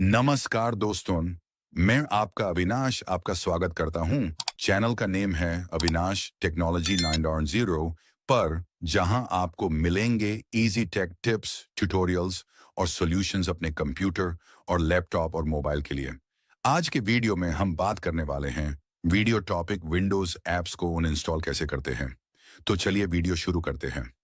नमस्कार दोस्तों, मैं आपका अविनाश आपका स्वागत करता हूं। चैनल का नेम है अविनाश टेक्नोलॉजी 9.0 पर जहां आपको मिलेंगे इजी टेक टिप्स, ट्यूटोरियल्स और सॉल्यूशंस अपने कंप्यूटर और लैपटॉप और मोबाइल के लिए। आज के वीडियो में हम बात करने वाले हैं वीडियो टॉपिक विंडोज ऐप्स को अनइंस्टॉल कैसे करते हैं। तो चलिए वीडियो शुरू करते हैं।